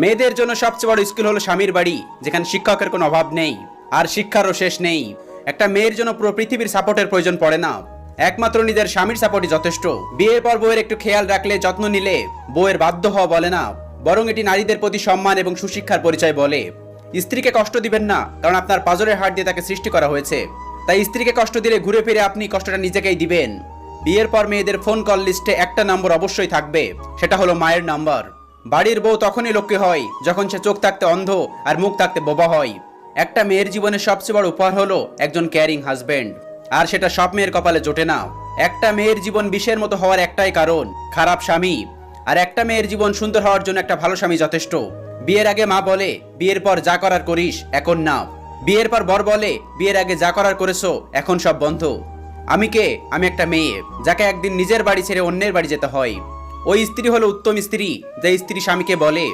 মেয়েদের জন্য সবচেয়ে বড় স্কুল হলো স্বামীর বাড়ি, যেখানে শিক্ষকের কোনো অভাব নেই আর শিক্ষারও শেষ নেই। একটা মেয়ের জন্য পুরো পৃথিবীর সাপোর্টের প্রয়োজন পড়ে না, একমাত্র নিজের স্বামীর সাপোর্টই যথেষ্ট। বিয়ের পর বউয়ের একটু খেয়াল রাখলে, যত্ন নিলে বউয়ের বাধ্য হওয়া বলে না, বরং এটি নারীদের প্রতি সম্মান এবং সুশিক্ষার পরিচয় বলে। স্ত্রীকে কষ্ট দিবেন না, কারণ আপনার পাঁজরের হাড় দিয়ে তাকে সৃষ্টি করা হয়েছে। তাই স্ত্রীকে কষ্ট দিলে ঘুরে ফিরে আপনি কষ্টটা নিজেকেই দিবেন। বিয়ের পর মেয়েদের ফোন কল লিস্টে একটা নম্বর অবশ্যই থাকবে, সেটা হলো মায়ের নাম্বার। বাড়ির বউ তখনই লক্ষ্মী হয় যখন সে চোখ থাকতে অন্ধ আর মুখ থাকতে বোবা হয়। একটা মেয়ের জীবনের সবচেয়ে বড় উপহার হলো একজন কেয়ারিং হাজবেন্ড, আর সেটা সব মেয়ের কপালে জোটে না। একটা মেয়ের জীবন বিষের মতো হওয়ার একটাই কারণ, খারাপ স্বামী। আর একটা মেয়ের জীবন সুন্দর হওয়ার জন্য একটা ভালো স্বামী যথেষ্ট। বিয়ের আগে মা বলে, বিয়ের পর যা করার করিস, এখন না। বিয়ের পর বর বলে, বিয়ের আগে যা করার করেছো, এখন সব বন্ধ। আমি কে? আমি একটা মেয়ে, যাকে একদিন নিজের বাড়ি ছেড়ে অন্যের বাড়ি যেতে হয়। ওই স্ত্রী হলো উত্তম স্ত্রী, যে স্ত্রী স্বামীকে বলে,